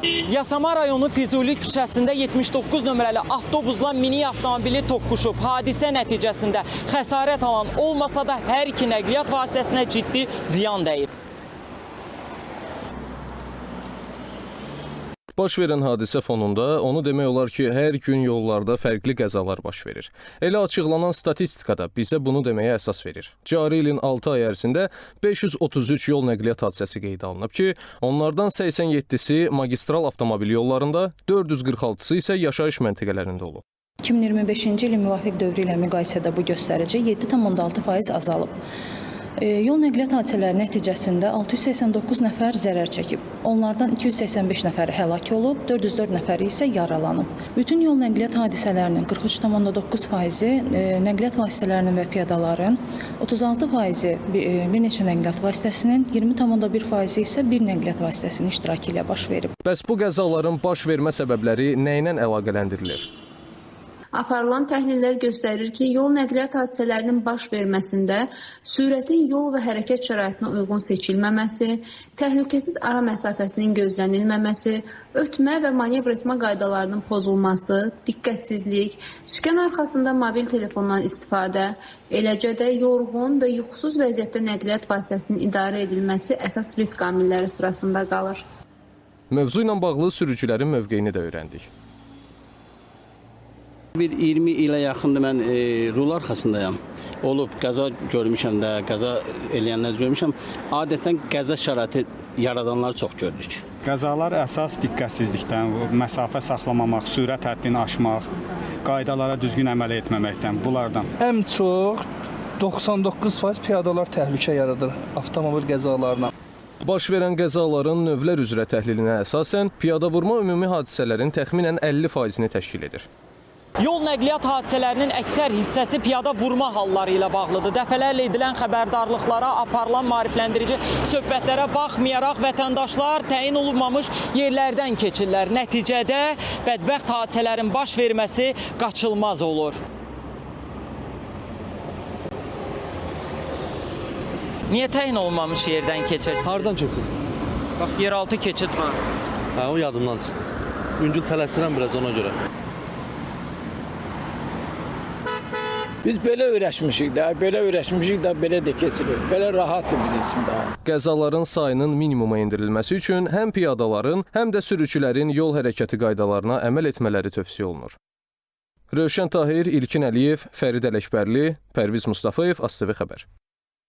Yasamal rayonu Füzuli küçəsində 79 nömrəli avtobusla mini avtomobili toqquşub. Hadisə nəticəsində xəsarət alan olmasa da hər iki nəqliyyat vasitəsinə ciddi ziyan dəyib. Baş verən hadisə fonunda onu demək olar ki, hər gün yollarda fərqli qəzalar baş verir. Elə açıqlanan statistikada bizə bunu deməyə əsas verir. Cari ilin 6 ay ərzində 533 yol nəqliyyat hadisəsi qeydə alınıb ki, onlardan 87-si magistral avtomobil yollarında, 446-sı isə yaşayış məntəqələrində olub. 2025-ci ilin müvafiq dövrü ilə müqayisədə bu göstərici 7,6% azalıb. Yol nəqliyyat hadisələri nəticəsində 689 nəfər zərər çəkib. Onlardan 285 nəfəri həlak olub, 404 nəfəri isə yaralanıb. Bütün yol nəqliyyat hadisələrinin 43,9%-i nəqliyyat vasitələrinin və piyadaların, 36%-i bir neçə nəqliyyat vasitəsinin, 20,1%-i isə bir nəqliyyat vasitəsinin iştirakı ilə baş verib. Bəs bu qəzaların baş vermə səbəbləri nə ilə əlaqələndirilir? Aparılan təhlillər göstərir ki, yol nəqliyyat hadisələrinin baş verməsində sürətin yol və hərəkət şəraitinə uyğun seçilməməsi, təhlükəsiz ara məsafəsinin gözlənilməməsi, ötmə və manevr etmə qaydalarının pozulması, diqqətsizlik, sükan arxasında mobil telefondan istifadə, eləcə də yorğun və yuxusuz vəziyyətdə nəqliyyat vasitəsinin idarə edilməsi əsas risk amilləri sırasında qalır. Mövzu ilə bağlı sürücülərin mövqeyini də öyrəndik. Bir 20 ilə yaxındır mən rul arxasındayam. Olub, qəza görmüşəm də, qəza eləyənlər görmüşəm. Adətən qəza şəraiti yaradanları çox gördük. Qəzalar əsas diqqətsizlikdən, məsafə saxlamamaq, sürət həddini aşmaq, qaydalara düzgün əməl etməməkdən, bunlardan. Ən çox 99% piyadalar təhlükə yaradır avtomobil qəzalarına. Baş verən qəzaların növlər üzrə təhlilinə əsasən, piyada vurma ümumi hadisələrin təxminən 50%-ni təşkil edir. Yol nəqliyyat hadisələrinin əksər hissəsi piyada vurma halları ilə bağlıdır. Dəfələrlə edilən xəbərdarlıqlara, aparılan maarifləndirici söhbətlərə baxmayaraq vətəndaşlar təyin olunmamış yerlərdən keçirlər. Nəticədə bədbəxt hadisələrin baş verməsi qaçılmaz olur. Niyə təyin olunmamış yerdən keçirsiniz? Hardan keçir? Bax, yeraltı keçid var. Hə, o yadımdan çıxdı. Üngül tələsirəm biraz ona görə. Biz belə öyrəşmişik də, belə də keçirir. Belə rahatdır bizim üçün də. Qəzaların sayının minimuma endirilməsi üçün həm piyadaların, həm də sürücülərin yol hərəkəti qaydalarına əməl etmələri tövsiyə olunur. Rövşən Tahir, İlkin Əliyev, Fərid Ələkbərli, Pərviz Mustafayev, ASTV Xəbər.